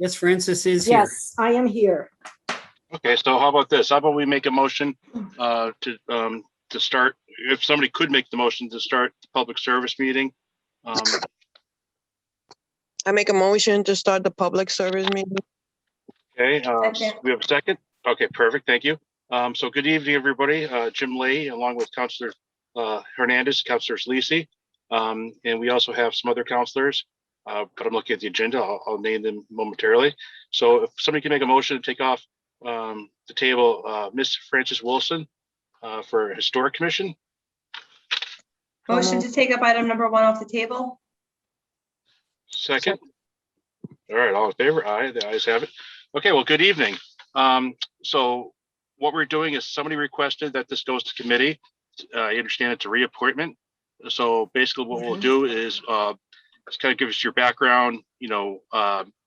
Yes, Francis is here. Yes, I am here. Okay, so how about this? How about we make a motion to start, if somebody could make the motion to start the public service meeting. I make a motion to start the public service meeting. Okay, we have a second? Okay, perfect, thank you. So good evening, everybody. Jim Leahy, along with Councilor Hernandez, Councilors Lisi, and we also have some other councilors, but I'm looking at the agenda. I'll name them momentarily. So if somebody can make a motion to take off the table, Miss Frances Welson for Historic Commission. Motion to take up item number 1 off the table. Second. All right, all in favor? Aye, the ayes have it. Okay, well, good evening. So what we're doing is somebody requested that this goes to committee. I understand it's a reappointment. So basically what we'll do is just kind of give us your background, you know,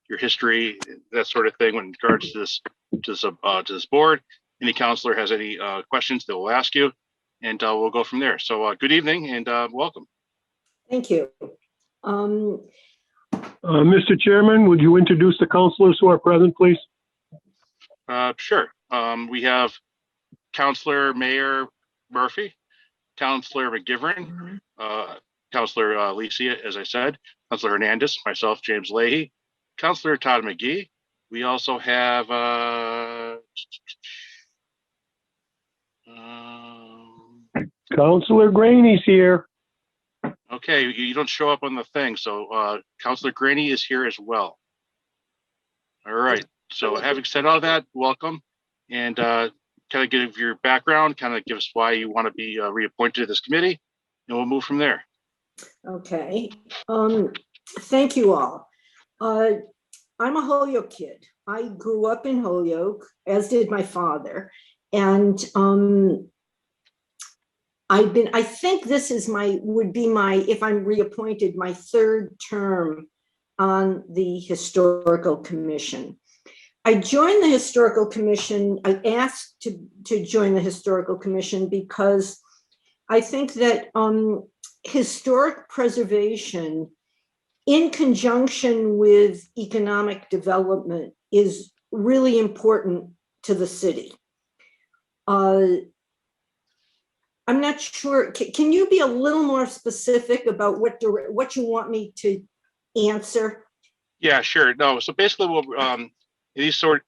your history, that sort of thing when regards to this board. Any counselor has any questions, they will ask you, and we'll go from there. So good evening and welcome. Thank you. Mr. Chairman, would you introduce the councilors who are present, please? Sure. We have Councilor Mayor Murphy, Councilor McGivern, Councilor Lisi, as I said, Councilor Hernandez, myself, James Leahy, Councilor Todd McGee. We also have Councilor Graney's here. okay, you don't show up on the thing, so Councilor Graney is here as well. All right, so having said all that, welcome, and kind of give your background, kind of give us why you want to be reappointed to this committee, and we'll move from there. Okay. Thank you all. I'm a Holyoke kid. I grew up in Holyoke, as did my father. And I think this is would be if I'm reappointed, my 3rd term on the Historical Commission. I joined the Historical Commission. I asked to join the Historical Commission because I think that historic preservation in conjunction with economic development is really important to the city. I'm not sure, can you be a little more specific about what you want me to answer? Yeah, sure. No, so basically, we'll, in these sort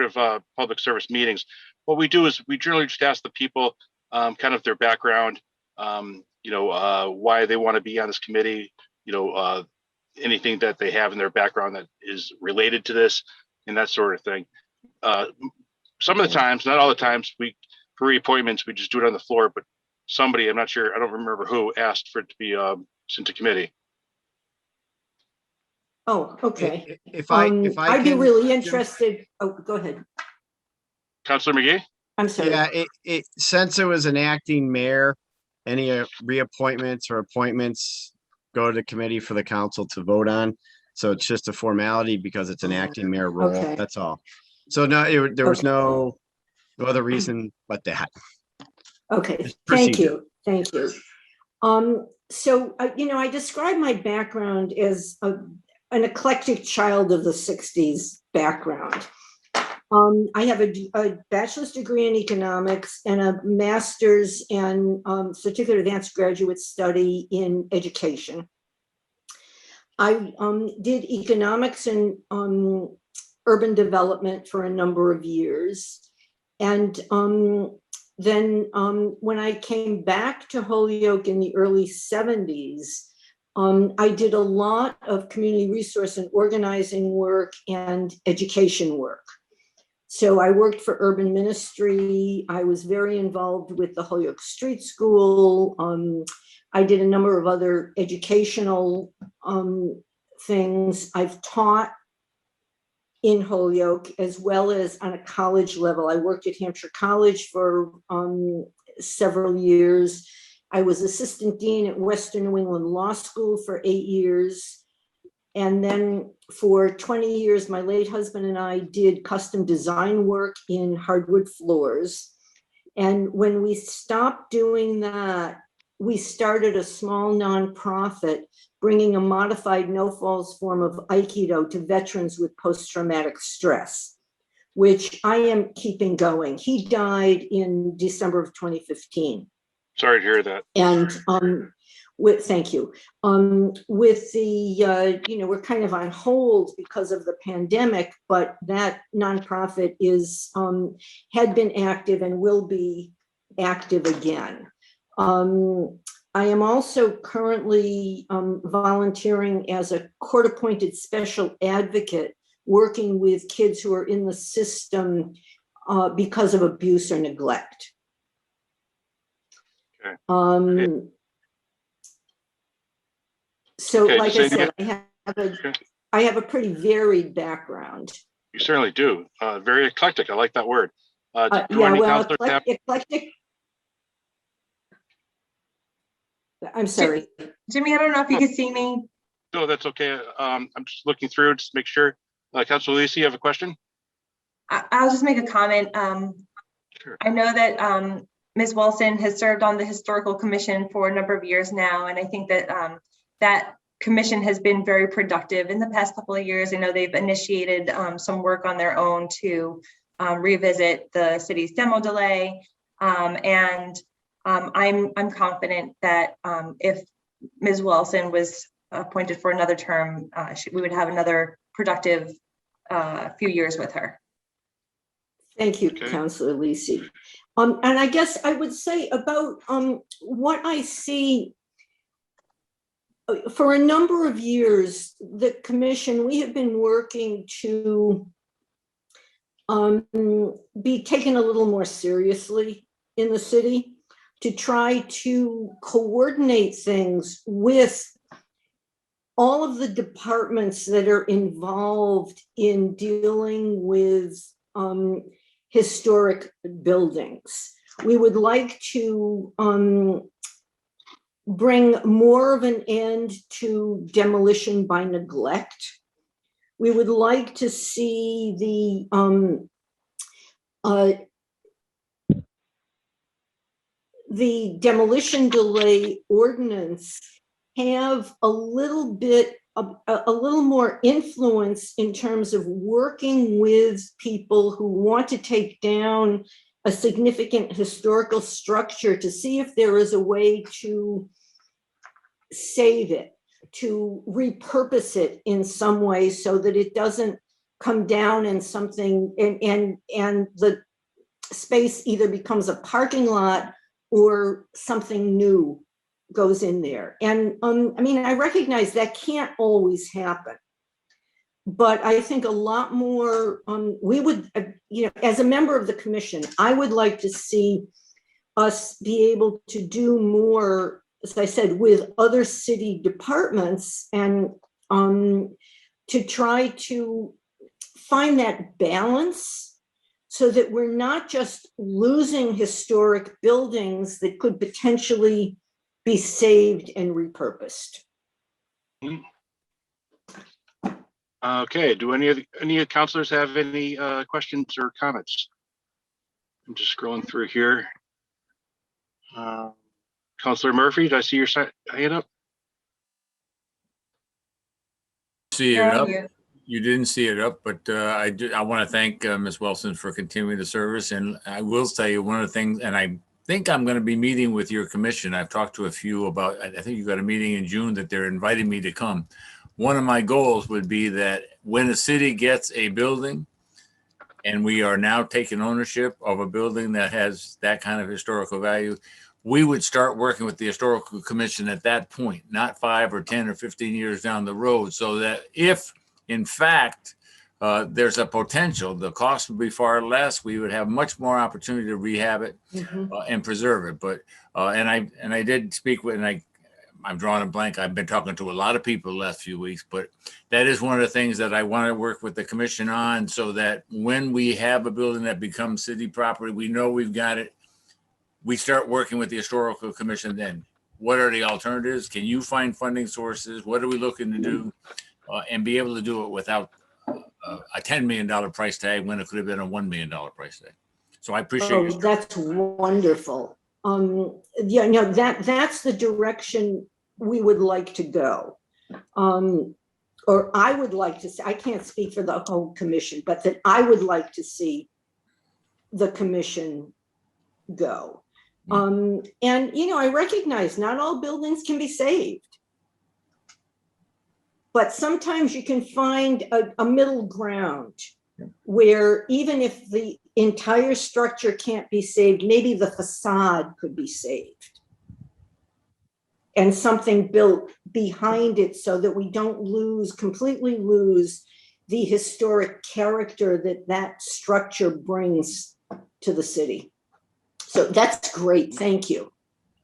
of public service meetings, what we do is we generally just ask the people kind of their background, you know, why they want to be on this committee, you know, anything that they have in their background that is related to this and that sort of thing. Some of the times, not all the times, for reappointments, we just do it on the floor, but somebody, I'm not sure, I don't remember who, asked for it to be sent to committee. Oh, okay. I'd be really interested. Oh, go ahead. Councilor McGee? I'm sorry. Yeah, since it was an acting mayor, any reappointments or appointments go to the committee for the council to vote on. So it's just a formality because it's an acting mayor role. Okay. That's all. So no, there was no other reason but that. Okay, thank you. Thank you. So, you know, I describe my background as an eclectic child of the 60s background. I have a bachelor's degree in economics and a master's and certificate of advanced graduate study in education. I did economics and urban development for a number of years. And then when I came back to Holyoke in the early 70s, I did a lot of community resource and organizing work and education work. So I worked for urban ministry. I was very involved with the Holyoke Street School. I did a number of other educational things. I've taught in Holyoke as well as on a college level. I worked at Hampshire College for several years. I was assistant dean at Western New England Law School for 8 years. And then for 20 years, my late husband and I did custom design work in hardwood floors. And when we stopped doing that, we started a small nonprofit bringing a modified no-falls form of Aikido to veterans with post-traumatic stress, which I am keeping going. He died in December of 2015. Sorry to hear that. And thank you. With the, we're kind of on hold because of the pandemic, but that nonprofit is, had been active and will be active again. I am also currently volunteering as a court-appointed special advocate, working with kids who are in the system because of abuse or neglect. Okay. So Okay, like so I said, I have a pretty varied background. You certainly do. Very eclectic. I like that word. Do Yeah, any well, counselors have? eclectic. I'm sorry. Jimmy, I don't know if you can see me. No, that's okay. I'm just looking through just to make sure. Councilor Lisi, you have a question? I'll just make a comment. Sure. I know that Ms. Welson has served on the Historical Commission for a number of years now, and I think that that commission has been very productive in the past couple of years. I know they've initiated some work on their own to revisit the city's demo delay, and I'm confident that if Ms. Welson was appointed for another term, we would have another productive few years with her. Thank you, Okay. Councilor Lisi. And I guess I would say about what I see for a number of years, the commission, we have been working to be taken a little more seriously in the city, to try to coordinate things with all of the departments that are involved in dealing with historic buildings. We would like to bring more of an end to demolition by neglect. We would like to see the demolition delay ordinance have a little bit, a little more influence in terms of working with people who want to take down a significant historical structure to see if there is a way to save it, to repurpose it in some way so that it doesn't come down and something and the space either becomes a parking lot or something new goes in there. And I mean, I recognize that can't always happen, but I think a lot more, we would, as a member of the commission, I would like to see us be able to do more, as I said, with other city departments and to try to find that balance so that we're not just losing historic buildings that could potentially be saved and repurposed. Okay, do any of the councilors have any questions or comments? I'm just scrolling through here. Councilor Murphy, did I see your hand up? See it Thank up. you. You didn't see it up, but I want to thank Ms. Welson for continuing the service. And I will tell you one of the things, and I think I'm going to be meeting with your commission. I've talked to a few about, I think you got a meeting in June that they're inviting me to come. One of my goals would be that when a city gets a building and we are now taking ownership of a building that has that kind of historical value, we would start working with the historical commission at that point, not 5 or 10 or 15 years down the road, so that if in fact there's a potential, the cost would be far less. We would have much more opportunity to rehab it and preserve it. But and I did speak with, and I'm drawing a blank. I've been talking to a lot of people the last few weeks, but that is one of the things that I want to work with the commission on, so that when we have a building that becomes city property, we know we've got it. We start working with the historical commission then. What are the alternatives? Can you find funding sources? What are we looking to do? And be able to do it without a $10 million price tag when it could have been a $1 million price tag. So I appreciate Oh, that's wonderful. Yeah, no, that's the direction we would like to go. Or I would like to see, I can't speak for the whole commission, but that I would like to see the commission go. And, I recognize not all buildings can be saved. But sometimes you can find a middle ground where even if the entire structure can't be saved, maybe the facade could be saved. And something built behind it so that we don't completely lose the historic character that structure brings to the city. So that's great. Thank you.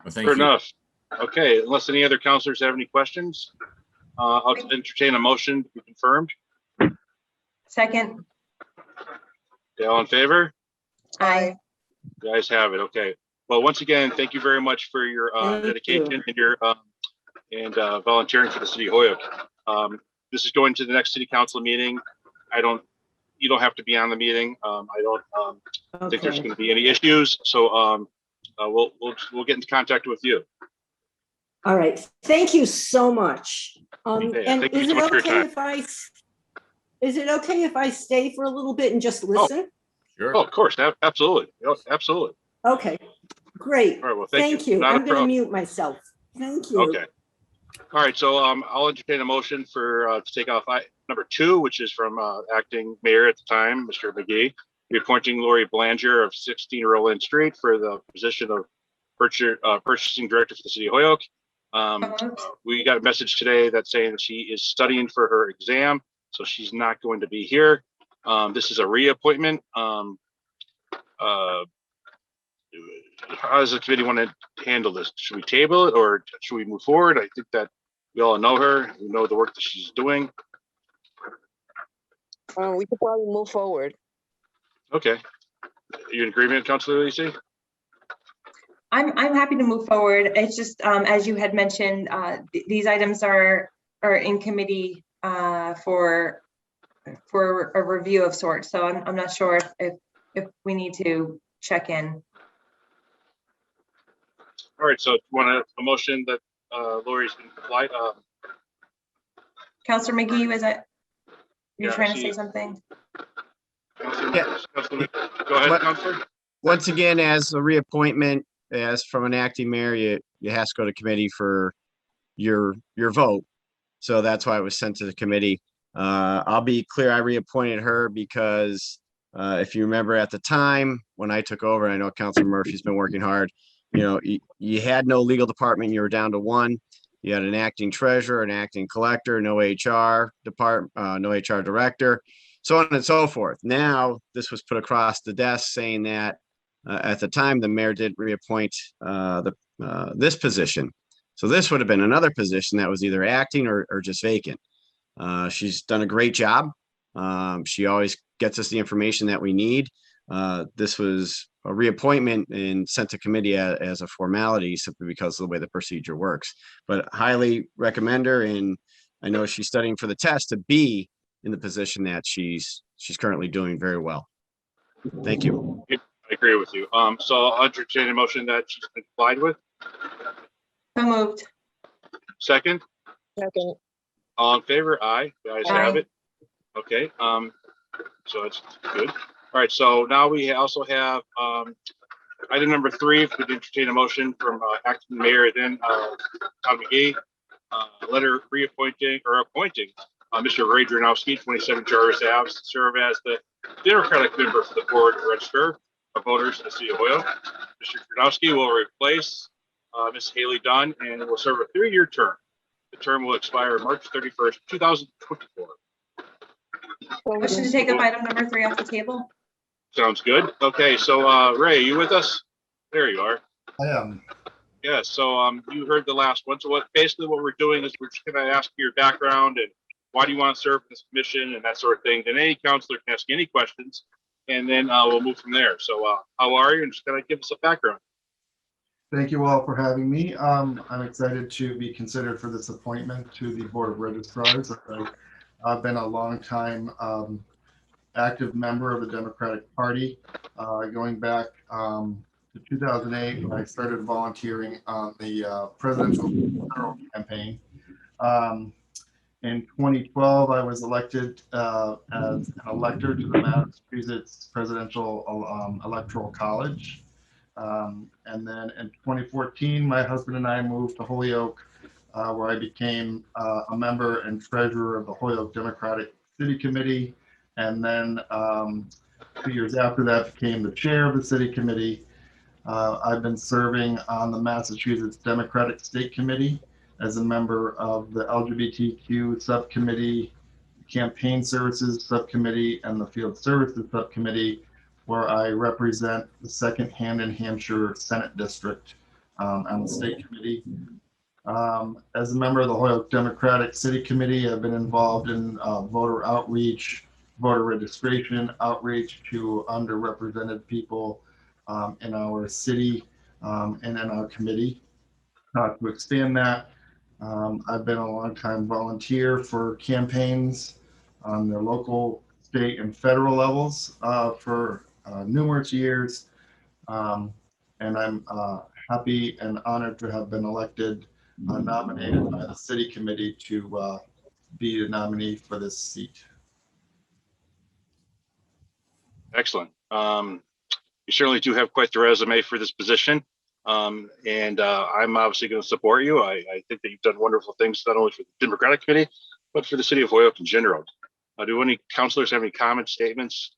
Well, thank Fair you. enough. Okay, unless any other counselors have any questions, I'll entertain a motion to be confirmed. Second. Okay, all in favor? Aye. You guys have it. Okay. Well, once again, thank you very much for your Thank dedication you. and your volunteering for the City of Holyoke. This is going to the next City Council meeting. You don't have to be on the meeting. I don't think there's going to be any issues. So we'll get into contact with you. All right. Thank you so much. Okay, And thank you is so it much for your okay time. is it okay if I stay for a little bit and just listen? Sure. Oh, of course. Absolutely. Absolutely. Okay, great. All right. Well, Thank you. Not a I'm going to problem. mute myself. Thank you. Okay. All right. So I'll entertain a motion to take off number 2, which is from acting mayor at the time, Mr. McGee, reappointing Lori Belanger of 16 Roland St for the position of purchasing director for the City of Holyoke. We got a message today that's saying that she is studying for her exam, so she's not going to be here. This is a reappointment. How does the committee want to handle this? Should we table it or should we move forward? I think that we all know her. We know the work that she's doing. We could probably move forward. Okay. Are you in agreement, Councilor Lisi? I'm happy to move forward. It's just, as you had mentioned, these items are in committee for a review of sorts. So I'm not sure if we need to check in. All right. So you want a motion that Lori's been compliant? Councilor McGee, was it? You're Yeah, trying to say something? Yeah. Go ahead, Councilor. Once again, as a reappointment, as from an acting mayor, you has to go to committee for your vote. So that's why it was sent to the committee. I'll be clear, I reappointed her because if you remember at the time when I took over, I know Councilor Murphy's been working hard. You had no legal department, you were down to one. You had an acting treasurer, an acting collector, no HR department, no HR director, so on and so forth. Now, this was put across the desk saying that at the time, the mayor did reappoint this position. So this would have been another position that was either acting or just vacant. She's done a great job. She always gets us the information that we need. This was a reappointment and sent to committee as a formality simply because of the way the procedure works. But highly recommend her, and I know she's studying for the test to be in the position that she's currently doing very well. Thank you. I agree with you. So I'll entertain a motion that she's been complied with. So moved. Second. Second. All in favor? Aye. The ayes Aye. have it. Okay. So that's good. All right. So now we also have item number 3. If we could entertain a motion from acting mayor, then Todd McGee, letter reappointing or appointing Mr. Drewnowski, 27 Jarvis Ave, to serve as the Democratic member for the board of Registrar of Voters in the City of Holyoke. Mr. Drewnowski will replace Ms. Hayley Dunn and will serve a 3-year term. The term will expire March 31st, 2024. Motion to take up item number 3 off the table. Sounds good. Okay, so Ray, you with us? There you are. I am. Yeah, so you heard the last one. So what we're doing is we're just gonna ask you your background and why do you want to serve in this commission and that sort of thing. Then any counselor can ask any questions, and then we'll move from there. So how are you? And just kind of give us a background. Thank you all for having me. I'm excited to be considered for this appointment to the Board of Registrars. I've been a long time active member of the Democratic Party, going back to to 2008, when I started volunteering on the presidential federal campaign. In 2012, I was elected as an elector to the Massachusetts Presidential Electoral College. And then in 2014, my husband and I moved to Holyoke, where I became a member and treasurer of the Holyoke Democratic City Committee. And then 2 years after that, became the chair of the city committee. I've been serving on the Massachusetts Democratic State Committee as a member of the LGBTQ subcommittee, campaign services subcommittee, and the field services subcommittee, where I represent the 2nd Hamden, Hampshire Senate District on the state committee. As a member of the Holyoke Democratic City Committee, I've been involved in voter outreach, voter registration outreach to underrepresented people in our city and in our committee. To expand that, I've been a long-time volunteer for campaigns on the local, state, and federal levels for numerous years. And I'm happy and honored to have been elected, nominated by the city committee to be the nominee for this seat. Excellent. You certainly do have quite the resume for this position. And I'm obviously going to support you. I think that you've done wonderful things, not only for the Democratic Committee, but for the City of Holyoke in general. Do any councilors have any comments, statements?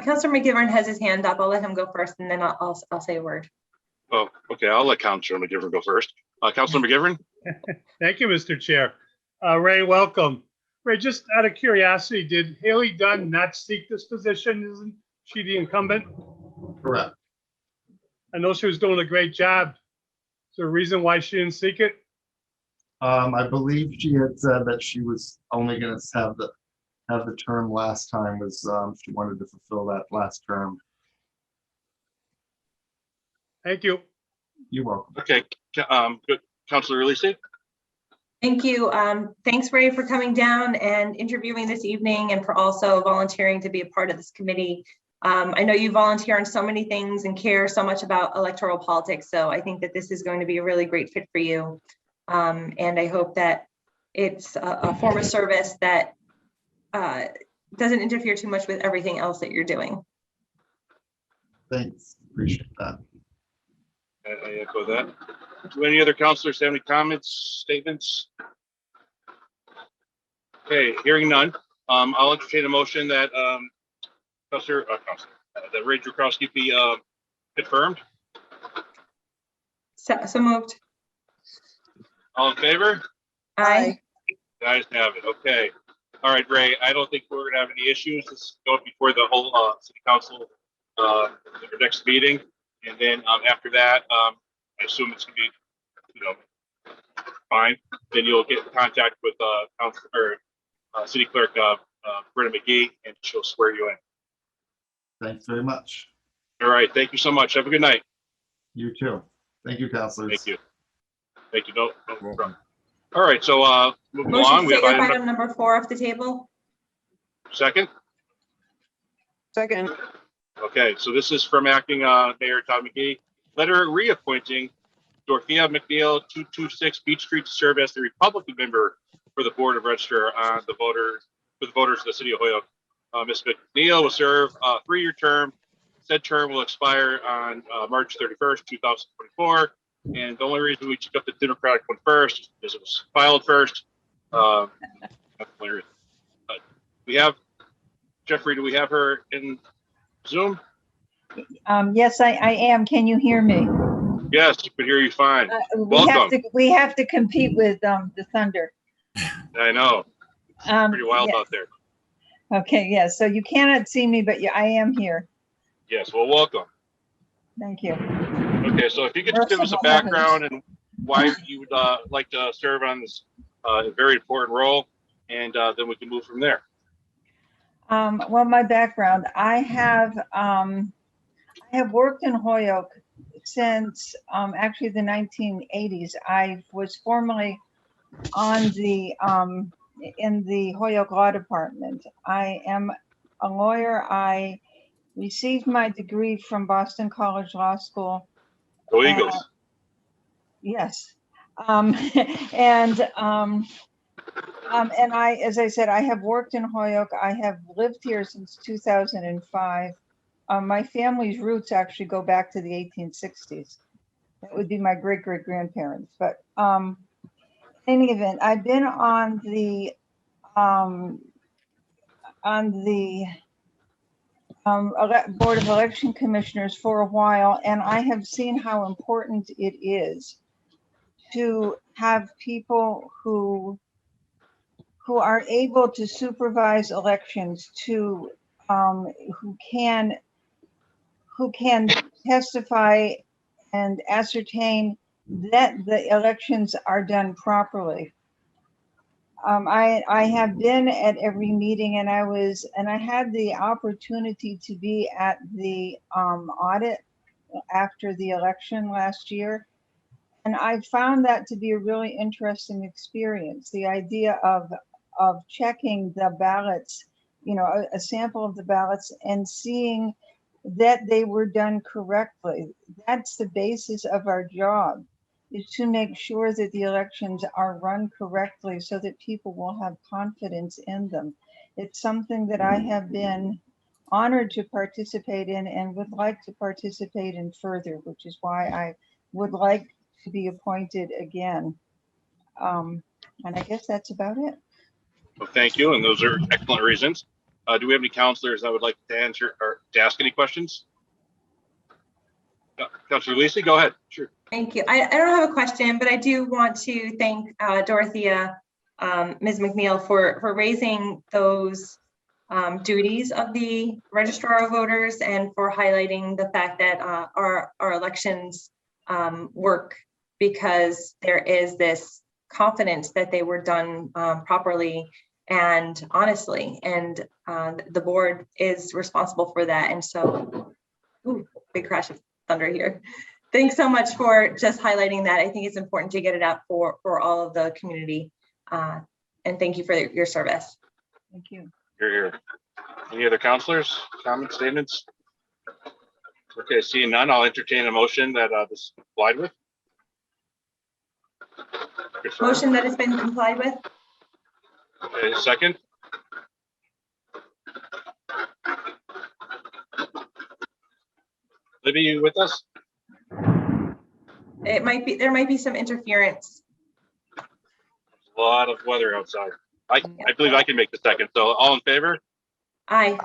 Councilor McGivern has his hand up. I'll let him go first, and then I'll say a word. Oh, okay. I'll let Councilor McGivern go first. Councilor McGivern? Thank you, Mr. Chair. Ray, welcome. Ray, just out of curiosity, did Hayley Dunn not seek this position? Isn't she the incumbent? Correct. I know she was doing a great job. Is there a reason why she didn't seek it? I believe she had said that she was only going to have the term last time, was she wanted to fulfill that last term. Thank you. You're welcome. Okay. Good. Councilor Lisi? Thank you. Thanks, Ray, for coming down and interviewing this evening, and for also volunteering to be a part of this committee. I know you volunteer on so many things and care so much about electoral politics, so I think that this is going to be a really great fit for you. And I hope that it's a form of service that doesn't interfere too much with everything else that you're doing. Thanks. Appreciate that. I echo that. Do any other councilors have any comments, statements? Okay, hearing none. I'll entertain a motion that that Ray Drewnowski be confirmed. So moved. All in favor? Aye. Guys have it. Okay. All right, Ray. I don't think we're gonna have any issues. This is going before the whole city council our next meeting, and then after that, I assume it's gonna be, fine. Then you'll get in contact with city clerk Britta McGee, and she'll swear you in. Thanks very much. All right. Thank you so much. Have a good night. You too. Thank you, councilors. Thank you. Thank you. No problem. All right. So moving Motion along, to we take have up item number 4 off the table. second. Second. Okay. So this is from acting Mayor Todd McGee. Letter reappointing Dorothea McNeil, 226 Beach Street, to serve as the Republican member for the Board of Registrar on the voters of the City of Holyoke. Ms. McNeil will serve a 3-year term. Said term will expire on March 31st, 2024. And the only reason we took up the Democratic one first is it was filed first. We have Jeffrey. Do we have her in Zoom? Yes, I am. Can you hear me? Yes, we can hear you fine. We have to compete with the Thunder. I know. It's pretty wild out there. Okay, yes. So you cannot see me, but I am here. Yes. Well, welcome. Thank you. Okay, so if you could just give us a background and why you would like to serve on this very important role, and then we can move from there. Well, my background, I have worked in Holyoke since actually the 1980s. I was formerly on the in the Holyoke Law Department. I am a lawyer. I received my degree from Boston College Law School. Go Eagles. Yes. And I, as I said, I have worked in Holyoke. I have lived here since 2005. My family's roots actually go back to the 1860s. That would be my great-great-grandparents. But in any event, I've been on the Board of Election Commissioners for a while, and I have seen how important it is to have people who are able to supervise elections, who can testify and ascertain that the elections are done properly. I have been at every meeting, and I had the opportunity to be at the audit after the election last year. And I found that to be a really interesting experience. The idea of checking the ballots, you know, a sample of the ballots and seeing that they were done correctly. That's the basis of our job, is to make sure that the elections are run correctly so that people will have confidence in them. It's something that I have been honored to participate in and would like to participate in further, which is why I would like to be appointed again. And I guess that's about it. Well, thank you, and those are excellent reasons. Do we have any counselors that would like to answer or to ask any questions? Councilor Lisi, go ahead. Sure. Thank you. I don't have a question, but I do want to thank Dorothea, Ms. McNeil, for raising those duties of the Registrar of Voters and for highlighting the fact that our elections work because there is this confidence that they were done properly and honestly, and the board is responsible for that. And so, ooh, big crash of thunder here. Thanks so much for just highlighting that. I think it's important to get it out for all of the community. And thank you for your service. Thank you. Here. Any other counselors, comments, statements? Okay, seeing none, I'll entertain a motion that this is complied with. Motion that has been complied with. Okay, second. Libby, you with us? It might be, there might be some interference. A lot of weather outside. I believe I can make the second. So all in favor? Aye.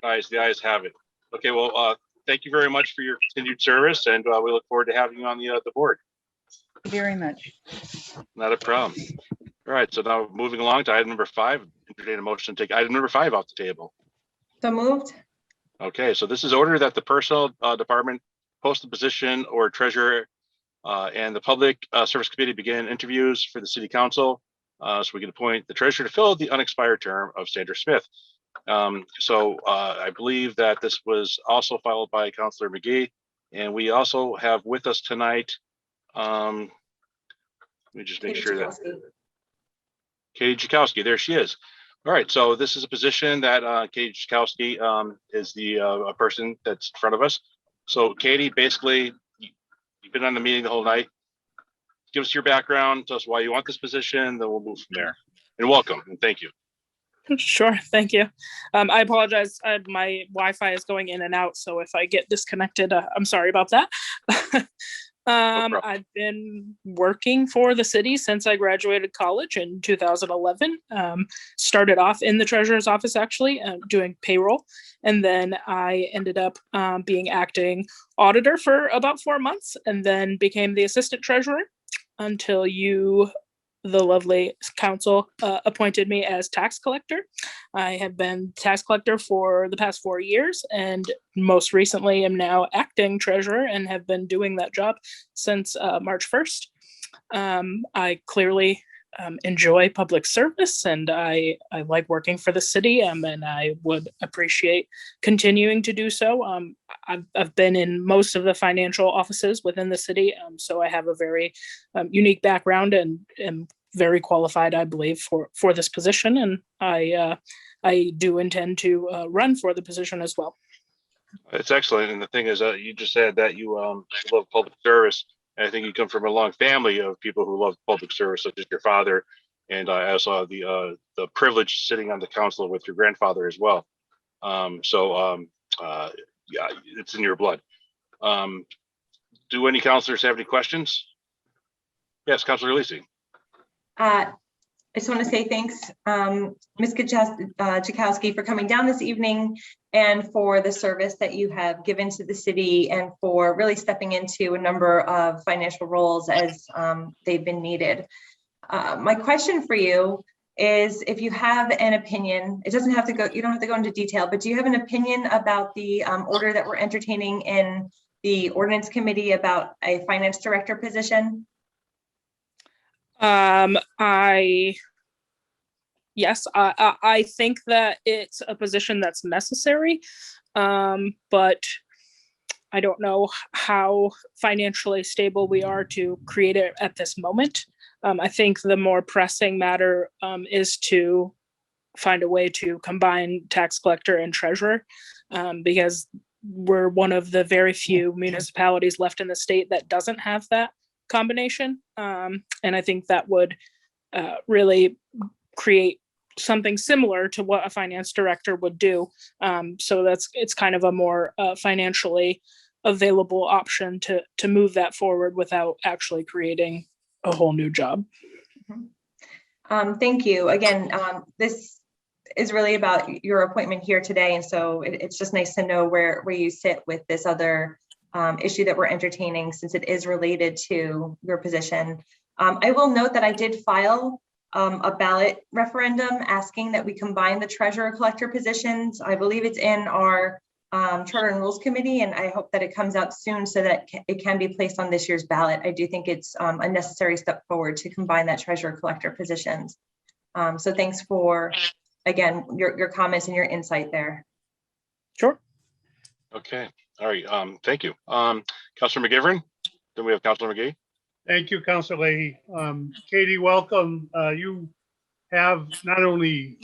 Guys, the ayes have it. Okay, well, thank you very much for your continued service, and we look forward to having you on the board. Thank you very much. Not a problem. All right, so now moving along to item number 5, entertain a motion to take item number 5 off the table. So moved. Okay, so this is order that the personnel department post the position or treasurer and the public service committee begin interviews for the city council so we can appoint the treasurer to fill the unexpired term of Sandra Smith. I believe that this was also followed by Councilor McGee, and we also have with us tonight, let me just make sure that Katie Jakowski, there she is. All right, so this is a position that Katie Jakowski is the person that's in front of us. So Katie, basically, you've been on the meeting the whole night. Give us your background, tell us why you want this position, then we'll move from there. And welcome, and thank you. Sure, thank you. I apologize, my Wi-Fi is going in and out, so if I get disconnected, I'm sorry about that. No I've been working for the city since I graduated college in 2011. Started off in the treasurer's office, actually, doing payroll. And then I ended up being acting auditor for about 4 months, and then became the assistant treasurer until you, the lovely council, appointed me as tax collector. I have been tax collector for the past 4 years, and most recently am now acting treasurer and have been doing that job since March 1st. I clearly enjoy public service, and I like working for the city, and I would appreciate continuing to do so. I've been in most of the financial offices within the city, so I have a very unique background and am very qualified, I believe, for this position. And I I do intend to run for the position as well. It's excellent. And the thing is, you just said that you love public service. And I think you come from a long family of people who love public service, such as your father. And I also have the privilege sitting on the council with your grandfather as well. Yeah, it's in your blood. Do any councilors have any questions? Yes, Councilor Lisi. I just want to say thanks, Ms. Chakowski, for coming down this evening and for the service that you have given to the city and for really stepping into a number of financial roles as they've been needed. My question for you is, if you have an opinion, it doesn't have to go, you don't have to go into detail, but do you have an opinion about the order that we're entertaining in the ordinance committee about a finance director position? Yes, I think that it's a position that's necessary, but I don't know how financially stable we are to create it at this moment. I think the more pressing matter is to find a way to combine tax collector and treasurer, because we're one of the very few municipalities left in the state that doesn't have that combination. And I think that would really create something similar to what a finance director would do. So it's kind of a more financially available option to move that forward without actually creating a whole new job. Thank you. Again, this is really about your appointment here today. And so it's just nice to know where you sit with this other issue that we're entertaining, since it is related to your position. I will note that I did file a ballot referendum asking that we combine the treasurer collector positions. I believe it's in our Charter and Rules Committee, and I hope that it comes out soon so that it can be placed on this year's ballot. I do think it's a necessary step forward to combine that treasurer collector positions. So thanks for, again, your comments and your insight there. Sure. Okay. All right. Thank you. Councilor McGivern. Then we have Councilor McGee. Thank you, Councilor Leahy. Katie, welcome. You have not only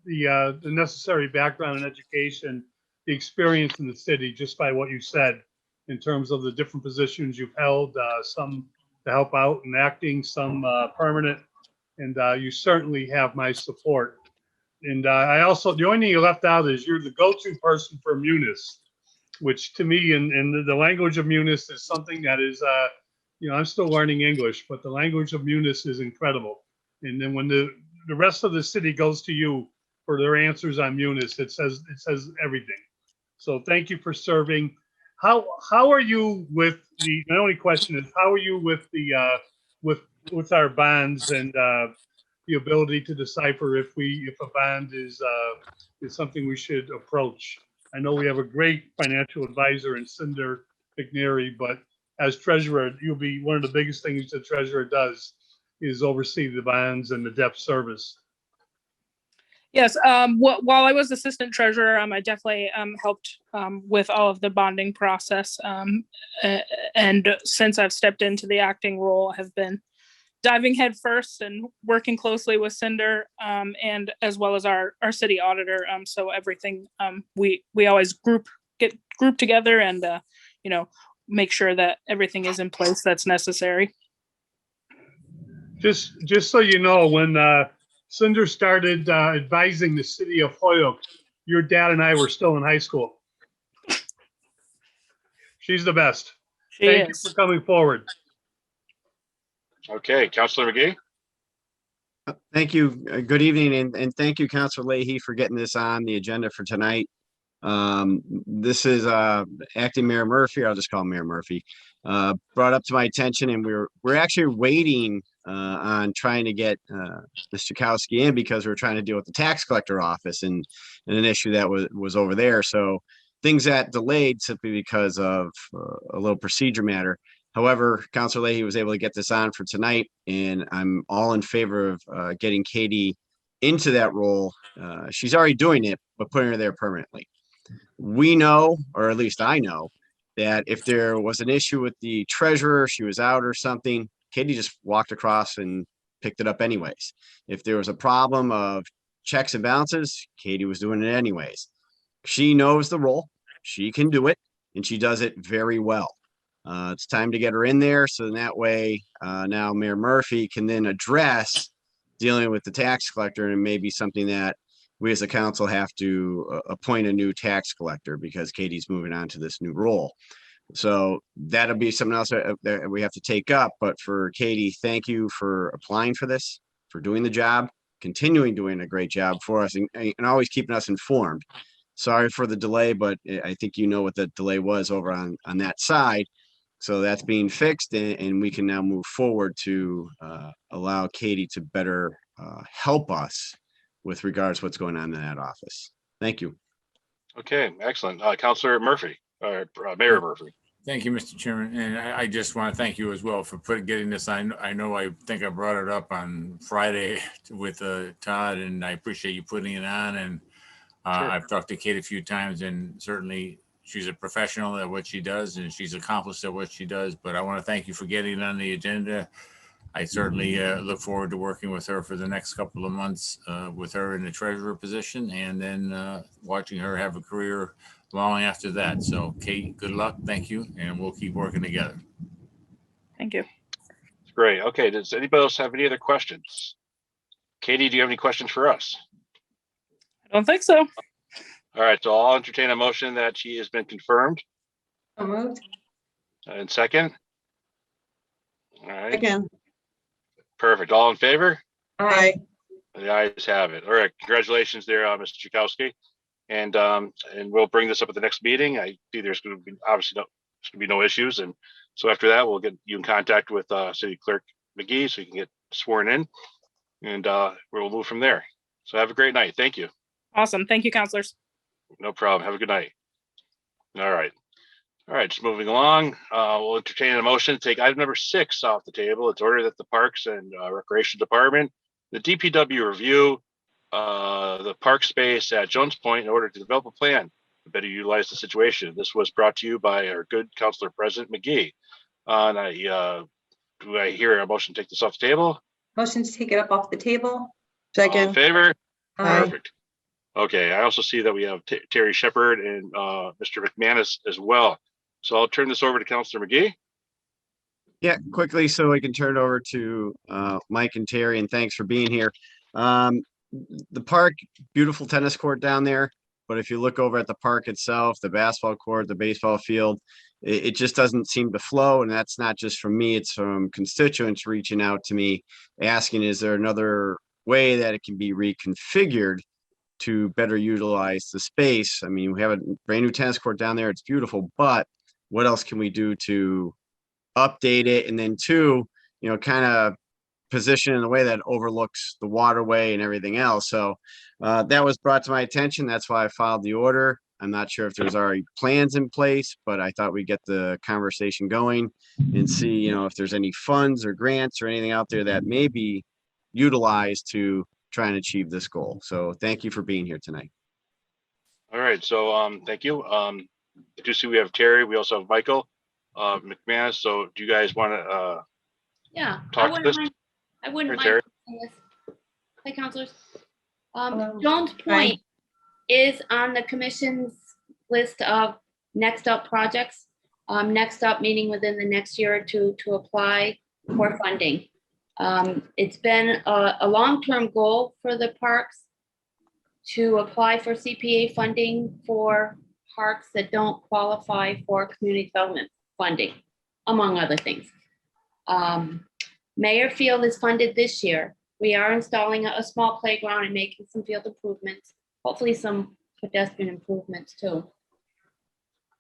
the necessary background and education, the experience in the city, just by what you said, in terms of the different positions you've held, some to help out in acting, some permanent, and you certainly have my support. And I also, the only thing you left out is you're the go-to person for Munis, which to me, in the language of Munis, is something that is, I'm still learning English, but the language of Munis is incredible. And then when the rest of the city goes to you for their answers on Munis, it says everything. So thank you for serving. How are you with my only question is, how are you with the with our bonds and the ability to decipher if a bond is something we should approach? I know we have a great financial advisor in Cinder McNary, but as treasurer, you'll be one of the biggest things the treasurer does is oversee the bonds and the debt service. Yes, while I was assistant treasurer, I definitely helped with all of the bonding process. And since I've stepped into the acting role, I have been diving headfirst and working closely with Cinder and as well as our city auditor. So everything we always get grouped together and make sure that everything is in place that's necessary. Just so you know, when Cinder started advising the city of Holyoke, your dad and I were still in high school. She's the best. Thank you for coming forward. Okay, Councilor McGee. Thank you. Good evening, and thank you, Councilor Leahy, for getting this on the agenda for tonight. This is Acting Mayor Murphy. I'll just call him Mayor Murphy. Brought up to my attention, and we're actually waiting on trying to get Ms. Chakowski in because we're trying to deal with the tax collector office and an issue that was over there. So things that delayed simply because of a little procedure matter. However, Councilor Leahy was able to get this on for tonight, and I'm all in favor of getting Katie into that role. She's already doing it, but putting her there permanently. We know, or at least I know, that if there was an issue with the treasurer, she was out or something, Katie just walked across and picked it up anyways. If there was a problem of checks and balances, Katie was doing it anyways. She knows the role, she can do it, and she does it very well. It's time to get her in there, so that way now Mayor Murphy can then address dealing with the tax collector, and maybe something that we as a council have to appoint a new tax collector because Katie's moving on to this new role. So that'll be something else that we have to take up. But for Katie, thank you for applying for this, for doing the job, continuing doing a great job for us, and always keeping us informed. Sorry for the delay, but I think you know what the delay was over on that side. So that's being fixed, and we can now move forward to allow Katie to better help us with regards to what's going on in that office. Thank you. Okay, excellent. Councilor Murphy, or Mayor Murphy. Thank you, Mr. Chairman. And I just want to thank you as well for getting this. I think I brought it up on Friday with Todd, and I appreciate you putting it on. And Sure. I've talked to Kate a few times, and certainly she's a professional at what she does, and she's accomplished at what she does. But I want to thank you for getting it on the agenda. I certainly look forward to working with her for the next couple of months with her in the treasurer position, and then watching her have a career long after that. So Kate, good luck. Thank you. And we'll keep working together. Thank you. Great. Okay, does anybody else have any other questions? Katie, do you have any questions for us? I don't think so. All right, so I'll entertain a motion that she has been confirmed. So moved. And second? All right, Again. perfect. All in favor? Aye. The ayes have it. All right, congratulations there, Mr. Chakowski. And we'll bring this up at the next meeting. I see there's going to be obviously no issues. And so after that, we'll get you in contact with City Clerk McGee so you can get sworn in, and we'll move from there. So have a great night. Thank you. Awesome. Thank you, counselors. No problem. Have a good night. All right. All right, just moving along. We'll entertain a motion to take item number 6 off the table. It's ordered that the Parks and Recreation Department, the DPW review the park space at Jones Point in order to develop a plan to better utilize the situation. This was brought to you by our good Councilor President McGee. Do I hear a motion to take this off the table? Motion to take it up off the table. All in Second. favor? Aye. Perfect. Okay, I also see that we have Terry Shepard and Mr. McManus as well. So I'll turn this over to Councilor McGee. Yeah, quickly, so we can turn it over to Mike and Terry, and thanks for being here. The park, beautiful tennis court down there, but if you look over at the park itself, the basketball court, the baseball field, it just doesn't seem to flow. And that's not just from me, it's from constituents reaching out to me asking, is there another way that it can be reconfigured to better utilize the space? I mean, we have a brand new tennis court down there, it's beautiful, but what else can we do to update it? And then 2, kind of position in a way that overlooks the waterway and everything else. So that was brought to my attention. That's why I filed the order. I'm not sure if there's already plans in place, but I thought we'd get the conversation going and see, if there's any funds or grants or anything out there that may be utilized to try and achieve this goal. So thank you for being here tonight. All right, so thank you. I do see we have Terry. We also have Michael McManus. So do you guys want to Yeah, talk to this? I wouldn't Terry? mind. Hey, councilors. Hello. Jones Point is on the commission's list of next up projects. Next up, meaning within the next year or two to apply for funding. It's been a long-term goal for the parks to apply for CPA funding for parks that don't qualify for community development funding, among other things. Mayor Field is funded this year. We are installing a small playground and making some field improvements, hopefully some pedestrian improvements too.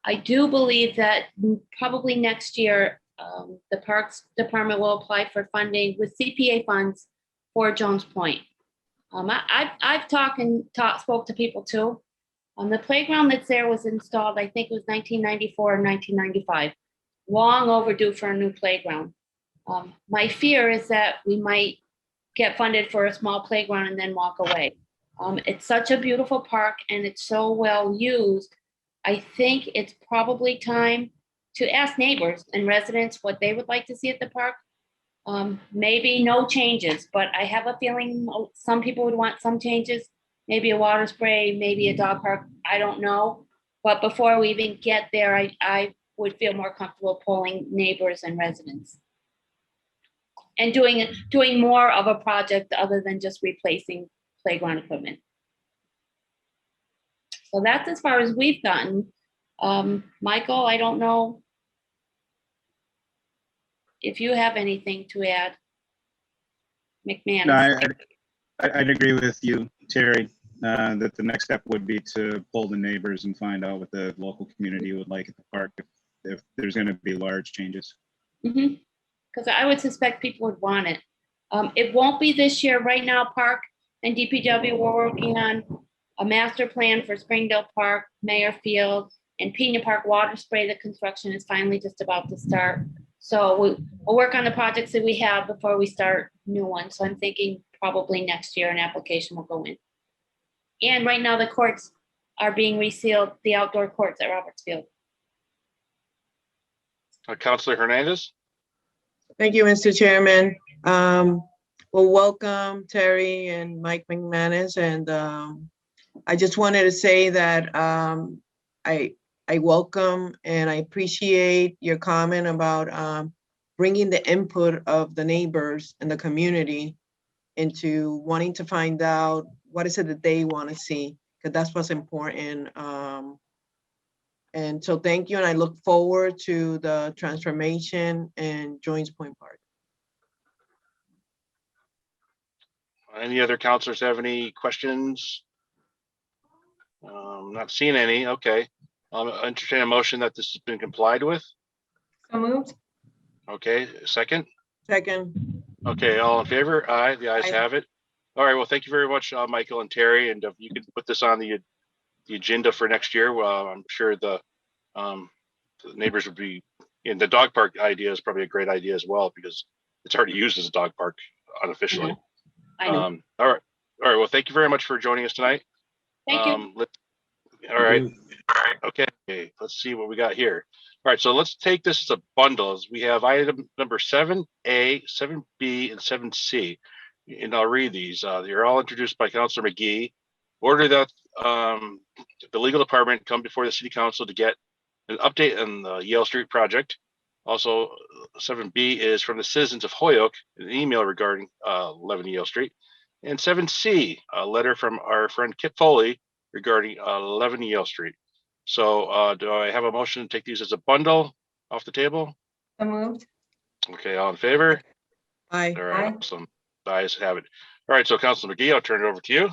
I do believe that probably next year, the Parks Department will apply for funding with CPA funds for Jones Point. I've spoke to people too. The playground that's there was installed, I think it was 1994 or 1995. Long overdue for a new playground. My fear is that we might get funded for a small playground and then walk away. It's such a beautiful park and it's so well used. I think it's probably time to ask neighbors and residents what they would like to see at the park. Maybe no changes, but I have a feeling some people would want some changes. maybe a water spray, maybe a dog park, I don't know. But before we even get there, I would feel more comfortable polling neighbors and residents. And doing more of a project other than just replacing playground equipment. So that's as far as we've gotten. Michael, I don't know if you have anything to add. McMahon. No, I'd agree with you, Terry, that the next step would be to poll the neighbors and find out what the local community would like at the park if there's going to be large changes. Because I would suspect people would want it. It won't be this year. Right now, Park and DPW, we're working on a master plan for Springdale Park, Mayor Field, and Pena Park water spray. The construction is finally just about to start. So we'll work on the projects that we have before we start new ones. So I'm thinking probably next year an application will go in. And right now the courts are being resealed, the outdoor courts at Roberts Field. Councilor Hernandez. Thank you, Mr. Chairman. Well, welcome Terry and Mike McManus. And I just wanted to say that I welcome and I appreciate your comment about bringing the input of the neighbors and the community into wanting to find out what is it that they want to see, because that's what's important. And so thank you, and I look forward to the transformation in Joins Point Park. Any other councilors have any questions? Not seeing any. Okay. I'll entertain a motion that this has been complied with. So moved. Okay, second. Second. Okay, all in favor? Aye, the ayes Aye. have it. All right, well, thank you very much, Michael and Terry, and if you can put this on the agenda for next year, well, I'm sure the neighbors would be, and the dog park idea is probably a great idea as well, because it's already used as a dog park unofficially. I know. All right, well, thank you very much for joining us tonight. Thank you. All right. Okay, let's see what we got here. All right, so let's take this as a bundle. We have item number 7A, 7B, and 7C. And I'll read these. They're all introduced by Councilor McGee. Order that the legal department come before the city council to get an update on the Yale Street project. Also, 7B is from the citizens of Holyoke, an email regarding 11 Yale Street. And 7C, a letter from our friend Kip Foley regarding 11 Yale Street. So do I have a motion to take these as a bundle off the table? So moved. Okay, all in favor? Aye. All right, awesome. The ayes have it. All right, so Councilor McGee, I'll turn it over to you.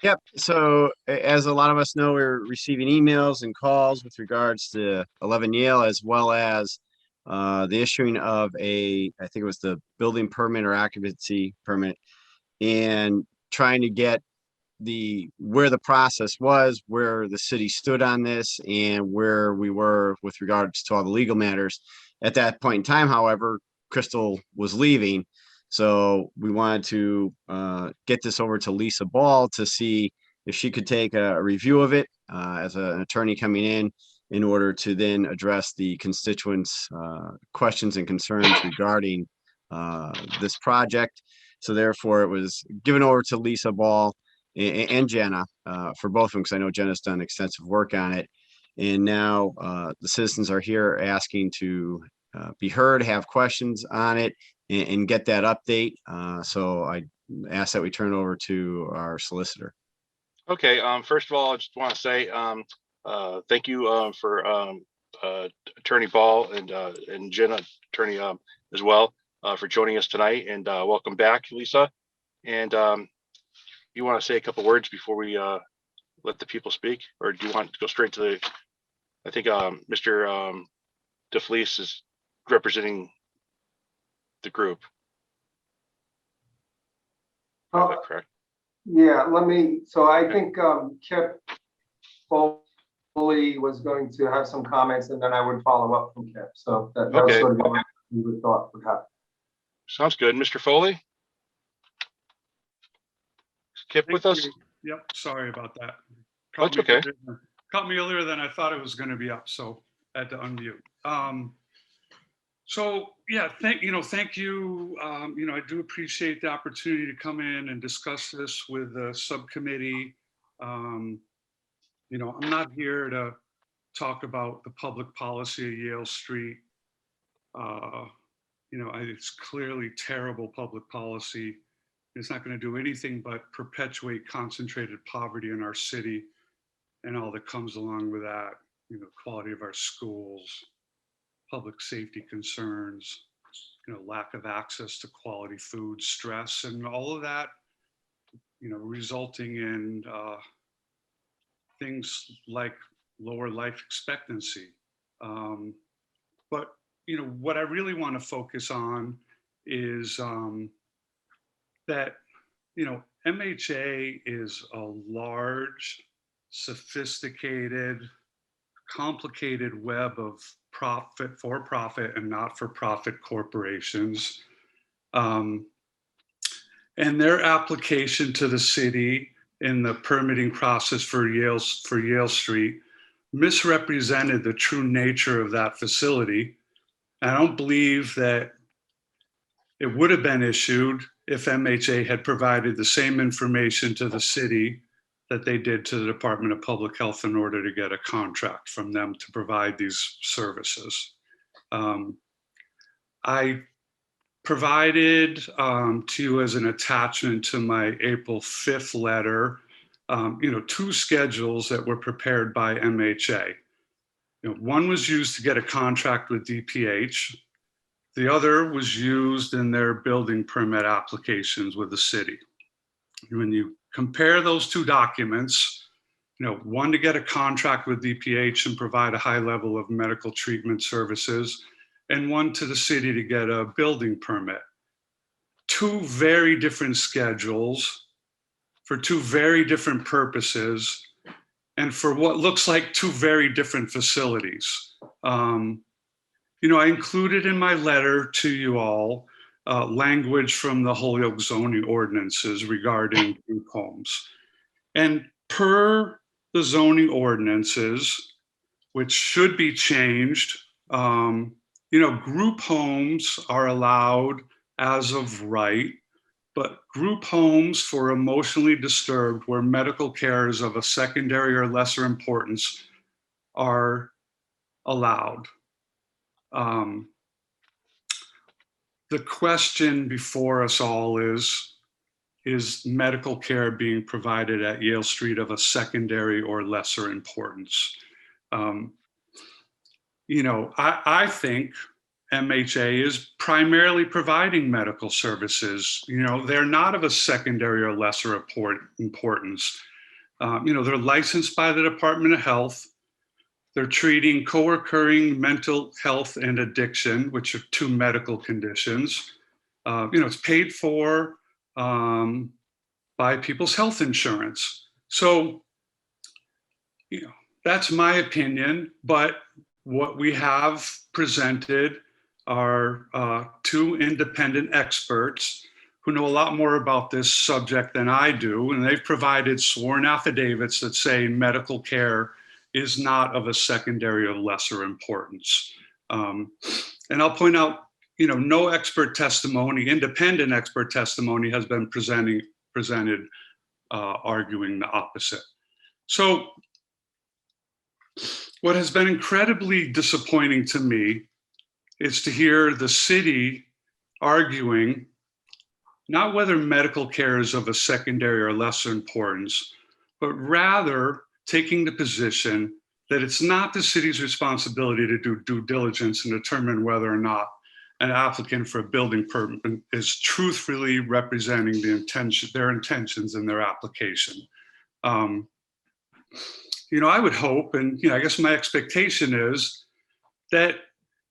Yep. So as a lot of us know, we're receiving emails and calls with regards to 11 Yale, as well as the issuing of I think it was the building permit or occupancy permit, and trying to get where the process was, where the city stood on this, and where we were with regards to all the legal matters. At that point in time, however, Crystal was leaving. So we wanted to get this over to Lisa Ball to see if she could take a review of it as an attorney coming in order to then address the constituents' questions and concerns regarding this project. So therefore, it was given over to Lisa Ball and Jenna for both of them, because I know Jenna's done extensive work on it. And now the citizens are here asking to be heard, have questions on it, and get that update. So I ask that we turn it over to our solicitor. Okay, first of all, I just want to say thank you for Attorney Ball and Jenna, attorney as well, for joining us tonight, and welcome back, Lisa. And you want to say a couple words before we let the people speak, or do you want to go straight to the? I think Mr. DeFelice is representing the group. Is that correct? Yeah, so I think Kip Foley was going to have some comments, and then I would follow up from Kip. So that was sort of what we would thought would happen. Sounds good. Mr. Foley? Kip with us? Yep, sorry about that. That's okay. Caught me earlier than I thought it was going to be up, so I had to unmute. So, yeah, thank you. I do appreciate the opportunity to come in and discuss this with the subcommittee. I'm not here to talk about the public policy of Yale Street. It's clearly terrible public policy. It's not going to do anything but perpetuate concentrated poverty in our city and all that comes along with that, quality of our schools, public safety concerns, lack of access to quality food, stress, and all of that, resulting in things like lower life expectancy. But what I really want to focus on is that, MHA is a large, sophisticated, complicated web of for-profit and not-for-profit corporations. And their application to the city in the permitting process for Yale Street misrepresented the true nature of that facility. I don't believe that it would have been issued if MHA had provided the same information to the city that they did to the Department of Public Health in order to get a contract from them to provide these services. I provided to you as an attachment to my April 5th letter, 2 schedules that were prepared by MHA. One was used to get a contract with DPH. The other was used in their building permit applications with the city. When you compare those 2 documents, one to get a contract with DPH and provide a high level of medical treatment services, and one to the city to get a building permit. 2 very different schedules for 2 very different purposes and for what looks like 2 very different facilities. I included in my letter to you all language from the Holyoke zoning ordinances regarding group homes. And per the zoning ordinances, which should be changed, group homes are allowed as of right, but group homes for emotionally disturbed where medical care is of a secondary or lesser importance are allowed. The question before us all is medical care being provided at Yale Street of a secondary or lesser importance? I think MHA is primarily providing medical services. They're not of a secondary or lesser importance. They're licensed by the Department of Health. They're treating co-occurring mental health and addiction, which are 2 medical conditions. It's paid for by people's health insurance. So, that's my opinion, but what we have presented are 2 independent experts who know a lot more about this subject than I do, and they've provided sworn affidavits that say medical care is not of a secondary or lesser importance. And I'll point out, no expert testimony, independent expert testimony has been presented arguing the opposite. So what has been incredibly disappointing to me is to hear the city arguing not whether medical care is of a secondary or lesser importance, but rather taking the position that it's not the city's responsibility to do due diligence and determine whether or not an applicant for a building permit is truthfully representing their intentions in their application. I would hope, and I guess my expectation is that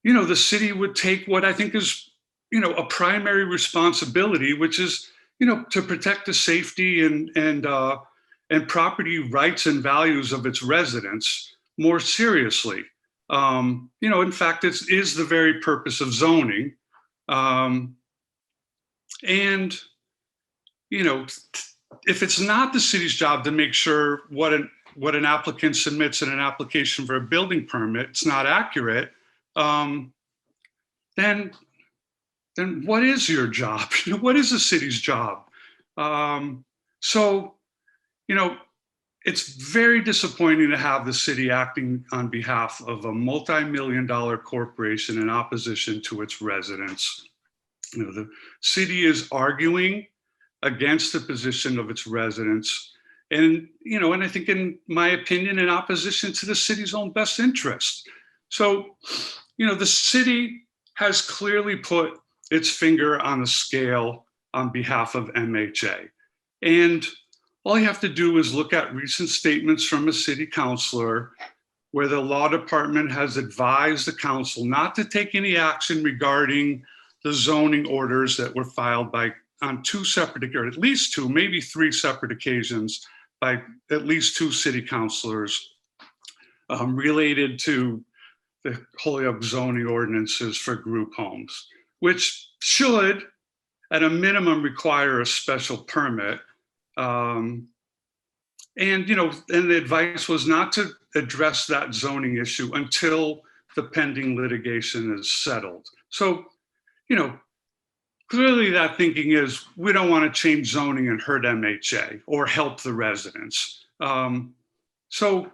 the city would take what I think is a primary responsibility, which is to protect the safety and property rights and values of its residents more seriously. In fact, it is the very purpose of zoning. And if it's not the city's job to make sure what an applicant submits in an application for a building permit, it's not accurate, then what is your job? What is the city's job? So, it's very disappointing to have the city acting on behalf of a multi-million-dollar corporation in opposition to its residents. The city is arguing against the position of its residents, and I think, in my opinion, in opposition to the city's own best interest. So, the city has clearly put its finger on the scale on behalf of MHA, and all you have to do is look at recent statements from a city councilor where the law department has advised the council not to take any action regarding the zoning orders that were filed on two separate, or at least two, maybe three separate occasions by at least two city councilors related to the Holyoke zoning ordinances for group homes, which should, at a minimum, require a special permit. And the advice was not to address that zoning issue until the pending litigation is settled. So, clearly that thinking is we don't want to change zoning and hurt MHA or help the residents. So,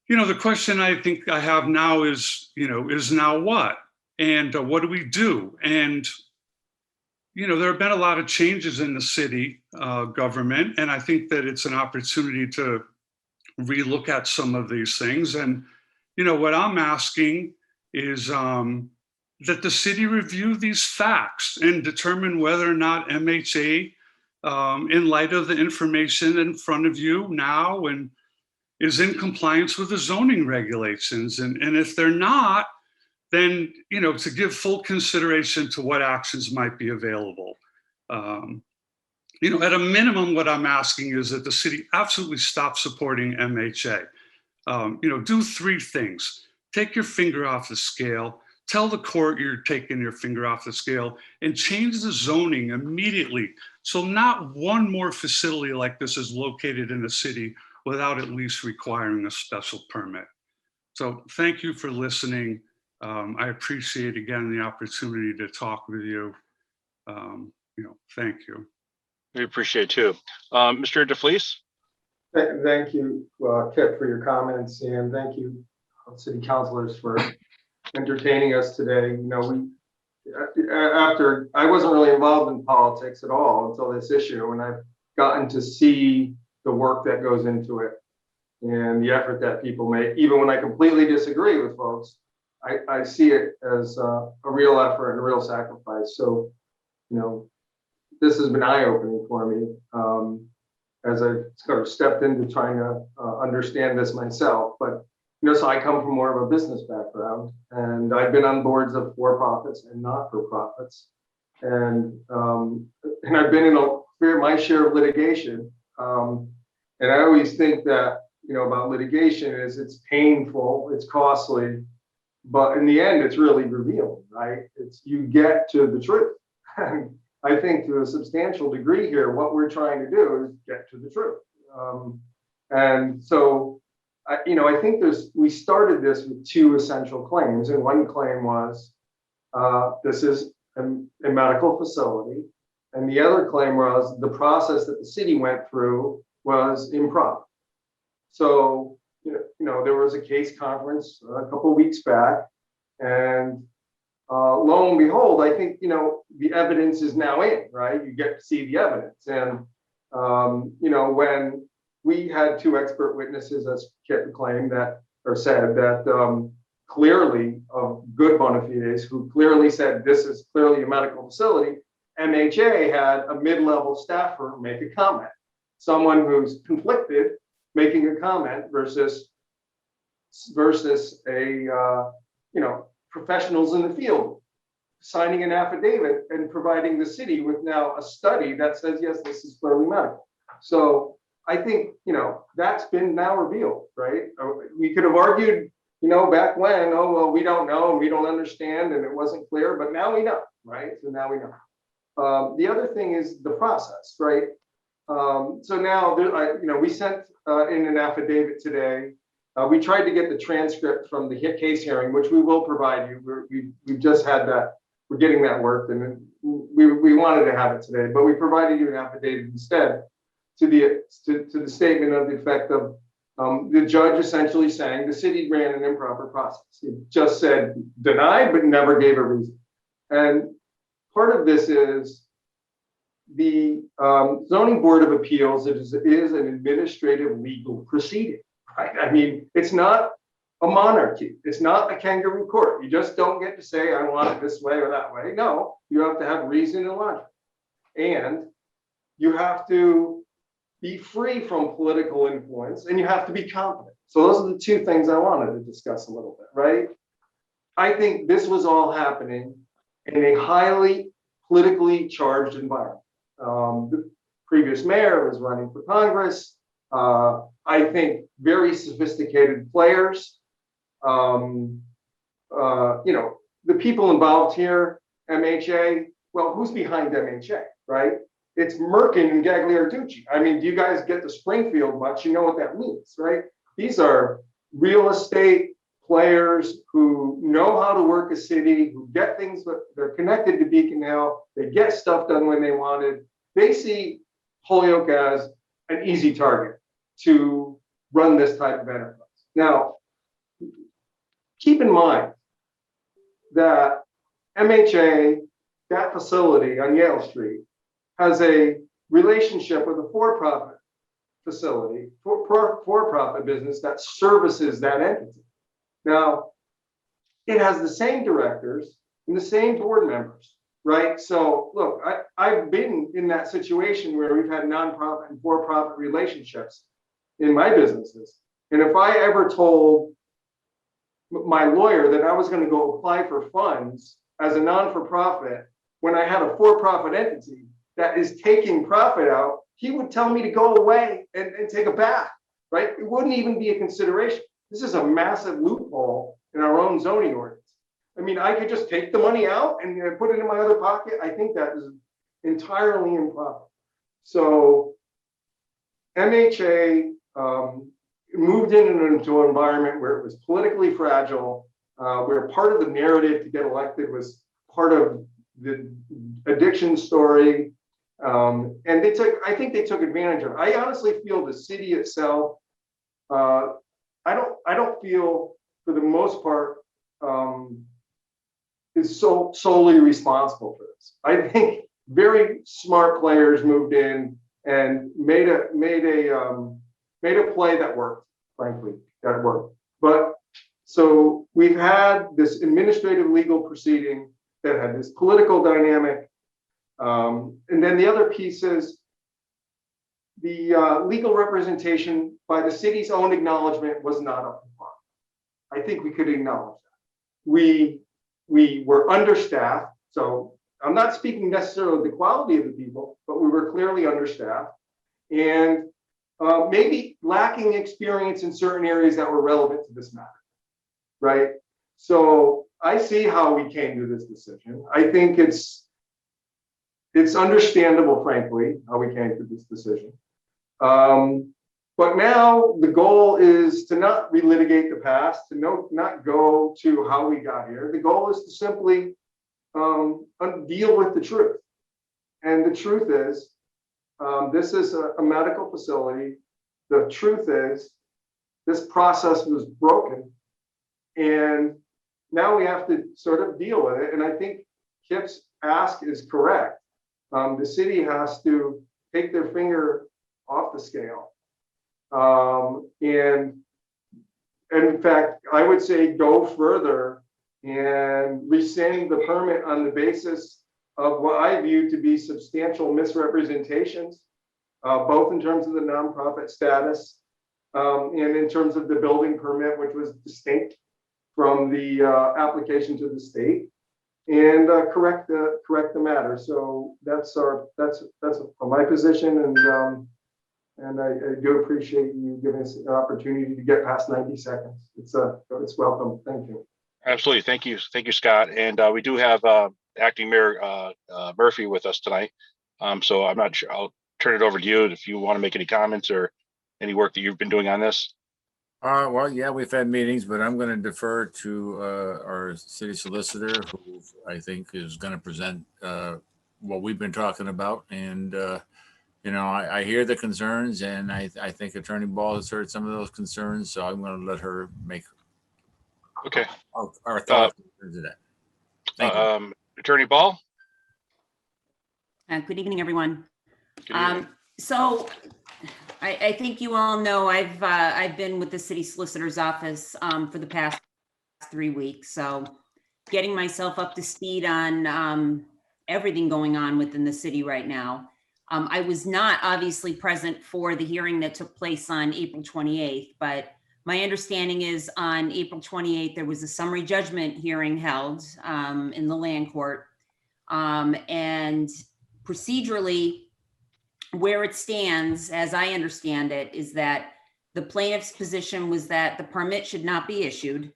the question I think I have now is, is now what? And what do we do? And there have been a lot of changes in the city government, and I think that it's an opportunity to relook at some of these things. And, what I'm asking is that the city review these facts and determine whether or not MHA, in light of the information in front of you now, and is in compliance with the zoning regulations. And if they're not, then, to give full consideration to what actions might be available. At a minimum, what I'm asking is that the city absolutely stop supporting MHA. Do three things. Take your finger off the scale, tell the court you're taking your finger off the scale, and change the zoning immediately. So not one more facility like this is located in the city without at least requiring a special permit. So thank you for listening. I appreciate, again, the opportunity to talk with you. Thank you. We appreciate too. Mr. DeFelice? Thank you, Kip, for your comments, and thank you, city councilors, for entertaining us today. After I wasn't really involved in politics at all until this issue, and I've gotten to see the work that goes into it and the effort that people make, even when I completely disagree with folks. I see it as a real effort and a real sacrifice. So, this has been eye-opening for me as I sort of stepped into trying to understand this myself. But, so I come from more of a business background, and I've been on boards of for-profits and not-for-profits. And I've been in my share of litigation. And I always think that, about litigation is it's painful, it's costly, but in the end, it's really revealing, right? You get to the truth. And I think to a substantial degree here, what we're trying to do is get to the truth. And so, I think we started this with two essential claims. And one claim was, this is a medical facility. And the other claim was the process that the city went through was improper. So, there was a case conference a couple of weeks back, and lo and behold, I think, the evidence is now in, right? You get to see the evidence. And, when we had two expert witnesses, as Kit claimed said that clearly of good bona fides, who clearly said this is clearly a medical facility, MHA had a mid-level staffer make a comment. Someone who's conflicted making a comment versus a, professionals in the field signing an affidavit and providing the city with now a study that says, yes, this is clearly medical. So I think, that's been now revealed, right? We could have argued, back when, oh, well, we don't know and we don't understand and it wasn't clear, but now we know, right? So now we know. The other thing is the process, right? So now, we sent in an affidavit today We tried to get the transcript from the case hearing, which we will provide you. We've just had that. We're getting that worked, and we wanted to have it today, but we provided you an affidavit instead to the statement of the effect of the judge essentially saying the city ran an improper process. It just said denied, but never gave a reason. And part of this is the zoning board of appeals is an administrative legal proceeding, right? I mean, it's not a monarchy. It's not a kangaroo court. You just don't get to say, I want it this way or that way. No, you have to have reason and logic. And you have to be free from political influence, and you have to be competent. So those are the two things I wanted to discuss a little bit, right? I think this was all happening in a highly politically charged environment. The previous mayor was running for Congress. I think very sophisticated players. You know, the people involved here, MHA, well, who's behind MHA, right? It's Merkin and Gagliarducci. I mean, do you guys get to Springfield much? You know what that means, right? These are real estate players who know how to work a city, who get things, but they're connected to Beacon Hill. They get stuff done when they wanted. They see Holyoke as an easy target to run this type of enterprise. Now, keep in mind that MHA, that facility on Yale Street, has a relationship with a for-profit facility, for-profit business that services that entity. Now, it has the same directors and the same board members, right? So look, I've been in that situation where we've had nonprofit and for-profit relationships in my businesses. And if I ever told my lawyer that I was going to go apply for funds as a non-for-profit when I had a for-profit entity that is taking profit out, he would tell me to go away and take a bath, right? It wouldn't even be a consideration. This is a massive loophole in our own zoning ordinance. I mean, I could just take the money out and put it in my other pocket. I think that is entirely improper. So MHA moved into an environment where it was politically fragile, where part of the narrative to get elected was part of the addiction story. And I think they took advantage of it. I honestly feel the city itself, I don't feel for the most part is solely responsible for this. I think very smart players moved in and made a play that worked, frankly, that worked. But so we've had this administrative legal proceeding that had this political dynamic. And then the other piece is the legal representation by the city's own acknowledgement was not up to par. I think we could acknowledge that. We were understaffed. So I'm not speaking necessarily of the quality of the people, but we were clearly understaffed and maybe lacking experience in certain areas that were relevant to this matter, right? So I see how we came to this decision. I think it's understandable, frankly, how we came to this decision. But now the goal is to not relitigate the past, to not go to how we got here. The goal is to simply deal with the truth. And the truth is, this is a medical facility. The truth is, this process was broken. And now we have to sort of deal with it. And I think Kip's ask is correct. The city has to take their finger off the scale. And in fact, I would say go further and rescind the permit on the basis of what I view to be substantial misrepresentations, both in terms of the nonprofit status and in terms of the building permit, which was distinct from the application to the state, and correct the matter. So that's my position, and I do appreciate you giving us an opportunity to get past 90 seconds. It's welcome. Thank you. Absolutely. Thank you, Scott. And we do have Acting Mayor Murphy with us tonight. So I'm not sure. I'll turn it over to you if you want to make any comments or any work that you've been doing on this. Well, yeah, we've had meetings, but I'm going to defer to our city solicitor, who I think is going to present what we've been talking about. And, I hear the concerns, and I think Attorney Ball has heard some of those concerns. So I'm going to let her make Okay. our thoughts into that. Thank you. Attorney Ball? Good evening, everyone. Good evening. So I think you all know I've been with the city solicitor's office for the past 3 weeks. So getting myself up to speed on everything going on within the city right now. I was not obviously present for the hearing that took place on April 28th, but my understanding is on April 28th, there was a summary judgment hearing held in the land court. And procedurally, where it stands, as I understand it, is that the plaintiff's position was that the permit should not be issued,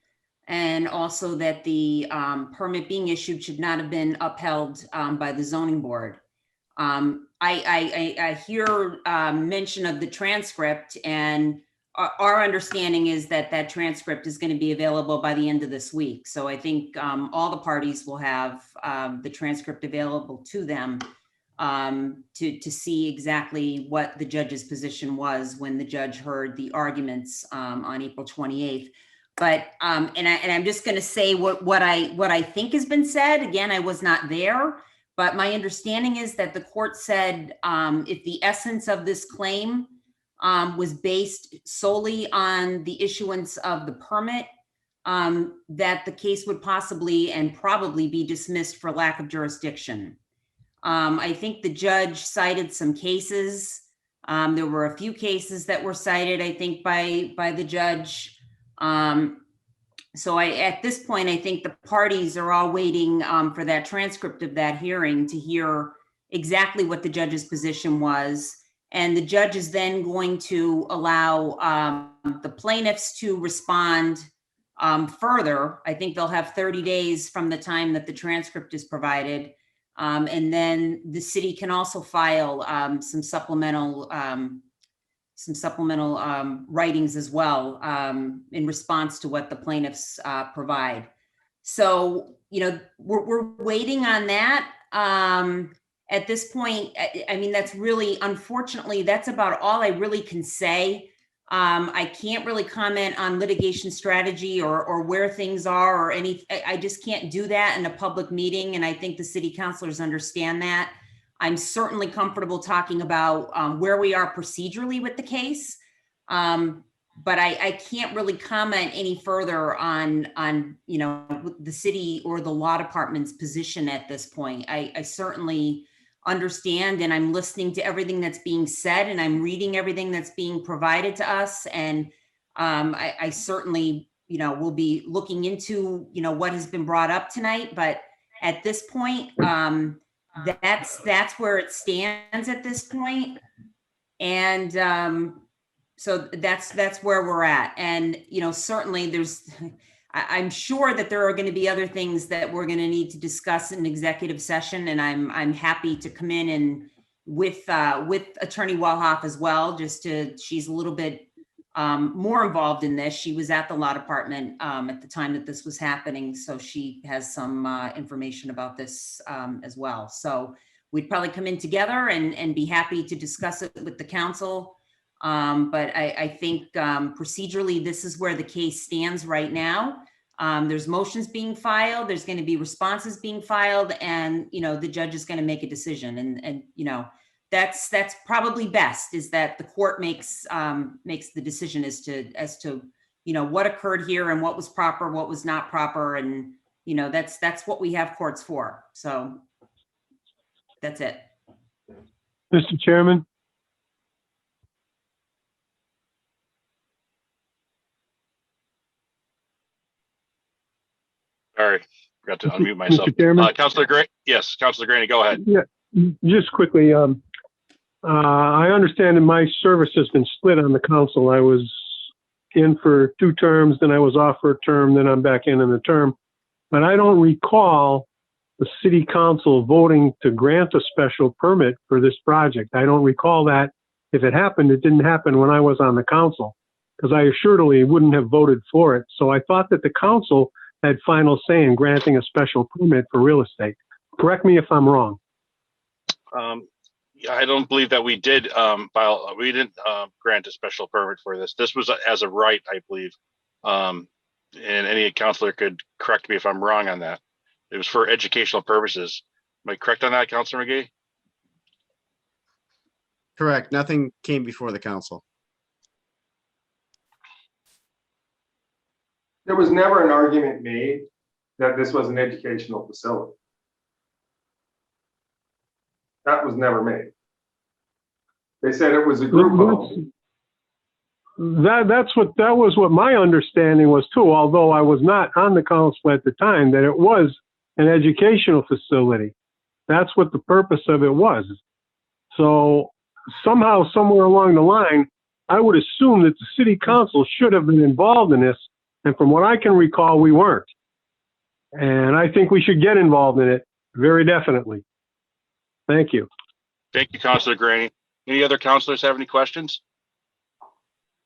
and also that the permit being issued should not have been upheld by the zoning board. I hear mention of the transcript, and our understanding is that that transcript is going to be available by the end of this week. So I think all the parties will have the transcript available to them to see exactly what the judge's position was when the judge heard the arguments on April 28th. But and I'm just going to say what I think has been said. Again, I was not there, but my understanding is that the court said if the essence of this claim was based solely on the issuance of the permit, that the case would possibly and probably be dismissed for lack of jurisdiction. I think the judge cited some cases. There were a few cases that were cited, I think, by the judge. So at this point, I think the parties are all waiting for that transcript of that hearing to hear exactly what the judge's position was. And the judge is then going to allow the plaintiffs to respond further. I think they'll have 30 days from the time that the transcript is provided. And then the city can also file some supplemental writings as well in response to what the plaintiffs provide. So, we're waiting on that. At this point, I mean, that's really, unfortunately, that's about all I really can say. I can't really comment on litigation strategy or where things are or any, I just can't do that in a public meeting. And I think the city councilors understand that. I'm certainly comfortable talking about where we are procedurally with the case. But I can't really comment any further on the city or the law department's position at this point. I certainly understand, and I'm listening to everything that's being said, and I'm reading everything that's being provided to us. And I certainly, will be looking into, what has been brought up tonight. But at this point, that's where it stands at this point. And so that's where we're at. And, certainly I'm sure that there are going to be other things that we're going to need to discuss in executive session. And I'm happy to come in and with Attorney Walhoff as well, she's a little bit more involved in this. She was at the law department at the time that this was happening. So she has some information about this as well. So we'd probably come in together and be happy to discuss it with the council. But I think procedurally, this is where the case stands right now. There's motions being filed, there's going to be responses being filed, and the judge is going to make a decision. And that's probably best, is that the court makes the decision as to what occurred here and what was proper, what was not proper, and that's what we have courts for. So that's it. Mr. Chairman. Sorry, forgot to unmute myself. Mr. Chairman? Councilor Gray. Yes, Councilor Graney, go ahead. Yeah, just quickly. I understand that my service has been split on the council. I was in for 2 terms, then I was off for a term, then I'm back in the term. But I don't recall the city council voting to grant a special permit for this project. I don't recall that. If it happened, it didn't happen when I was on the council. because I assuredly wouldn't have voted for it. So I thought that the council had final say in granting a special permit for real estate. Correct me if I'm wrong. Yeah, I don't believe that we did we didn't grant a special permit for this. This was as a right, I believe. And any counselor could correct me if I'm wrong on that. It was for educational purposes. Am I correct on that, Councilor McGee? Correct. Nothing came before the council. There was never an argument made that this was an educational facility. That was never made. They said it was a group home. That was what my understanding was too, although I was not on the council at the time, that it was an educational facility. That's what the purpose of it was. So somehow, somewhere along the line, I would assume that the city council should have been involved in this. And from what I can recall, we weren't. And I think we should get involved in it very definitely. Thank you. Thank you, Councilor Graney. Any other councilors have any questions?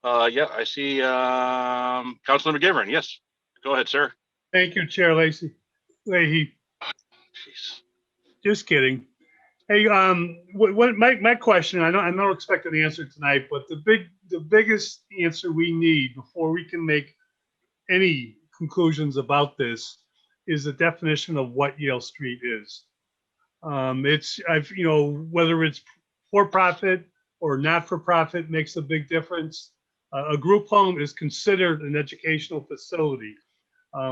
Yeah, I see Councilor McGivern. Yes, go ahead, sir. Thank you, Chair Leahy. Jeez. Just kidding. Hey, what my question, I don't expect an answer tonight, but the biggest answer we need before we can make any conclusions about this is the definition of what Yale Street is. Whether it's for profit or not for profit makes a big difference. A group home is considered an educational facility.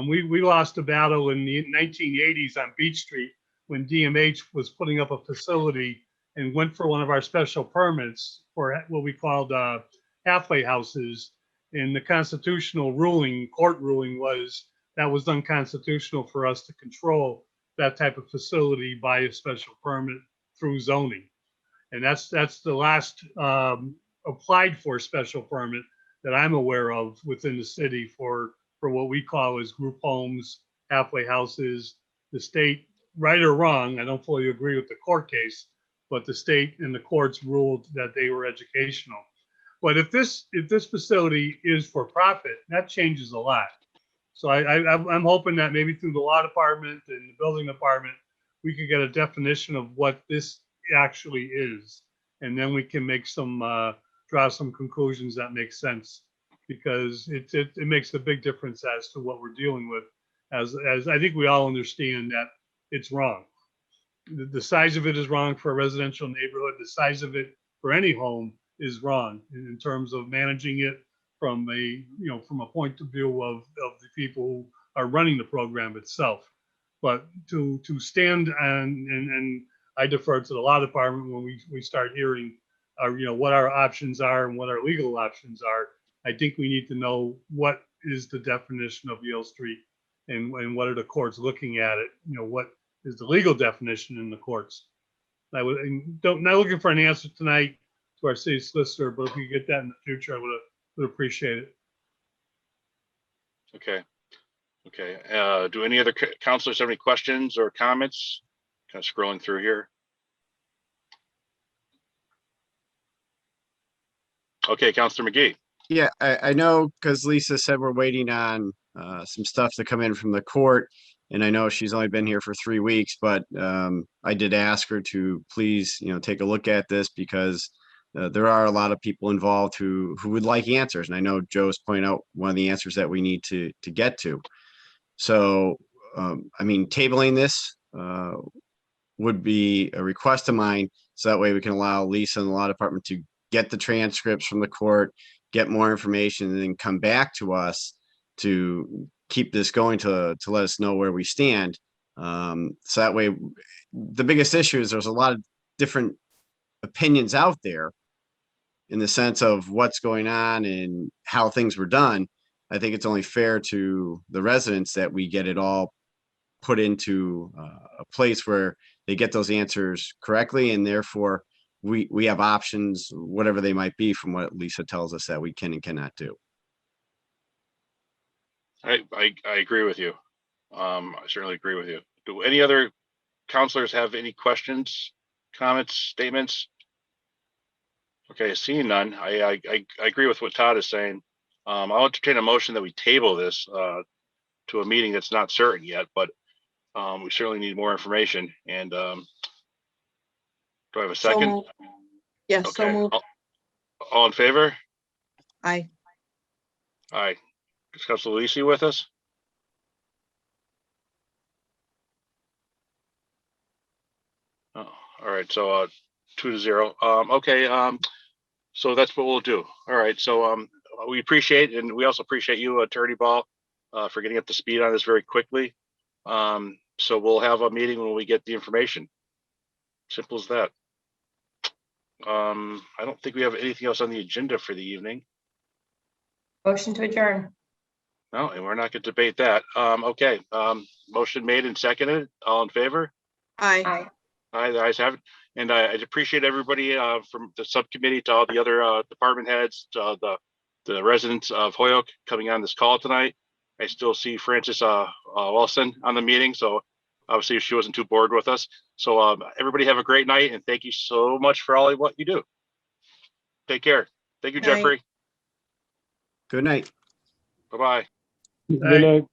We lost a battle in the 1980s on Beach Street when DMH was putting up a facility and went for one of our special permits for what we called halfway houses. And the constitutional court ruling was that was unconstitutional for us to control that type of facility by a special permit through zoning. And that's the last applied for special permit that I'm aware of within the city for what we call as group homes, halfway houses. The state, right or wrong, I don't fully agree with the court case, but the state and the courts ruled that they were educational. But if this facility is for profit, that changes a lot. So I'm hoping that maybe through the law department and the building department, we could get a definition of what this actually is. And then we can make draw some conclusions that make sense, because it makes a big difference as to what we're dealing with. As I think we all understand that it's wrong. The size of it is wrong for a residential neighborhood. The size of it for any home is wrong in terms of managing it from a point of view of the people who are running the program itself. But to stand and I defer to the law department when we start hearing what our options are and what our legal options are. I think we need to know what is the definition of Yale Street and what are the courts looking at it. What is the legal definition in the courts? Not looking for an answer tonight to our city solicitor, but if we get that in the future, I would appreciate it. Okay. Do any other councilors have any questions or comments? Kind of scrolling through here. Okay, Councilor McGee. Yeah, I know, because Lisa said we're waiting on some stuff to come in from the court. And I know she's only been here for 3 weeks, but I did ask her to please, take a look at this, because there are a lot of people involved who would like answers. And I know Joe's pointing out one of the answers that we need to get to. So, tabling this would be a request of mine. So that way we can allow Lisa and the law department to get the transcripts from the court, get more information, and then come back to us to keep this going to let us know where we stand. So that way, the biggest issue is there's a lot of different opinions out there in the sense of what's going on and how things were done. I think it's only fair to the residents that we get it all put into a place where they get those answers correctly, and therefore we have options, whatever they might be, from what Lisa tells us that we can and cannot do. I agree with you. I certainly agree with you. Do any other counselors have any questions, comments, statements? Okay, seeing none, I agree with what Todd is saying. I'll entertain a motion that we table this to a meeting that's not certain yet, but we certainly need more information. And do I have a So second? moved. Yes, so Okay. moved. All in favor? Aye. Aye. Is Councilor Lisi with us? Oh, all right. So 2-0. Okay. So that's what we'll do. All right. So we appreciate, and we also appreciate you, Attorney Ball, for getting up to speed on this very quickly. So we'll have a meeting when we get the information. Simple as that. I don't think we have anything else on the agenda for the evening. Motion to adjourn. No, and we're not going to debate that. Okay. Motion made and seconded. All in favor? Aye. Aye. Aye, the ayes have it. And I appreciate everybody from the subcommittee to all the other department heads, to the residents of Holyoke coming on this call tonight. I still see Frances Welson on the meeting, so obviously she wasn't too bored with us. So everybody have a great night, and thank you so much for all of what you do. Take care. Thank you, Night. Jeffrey. Good night. Bye-bye. Good night.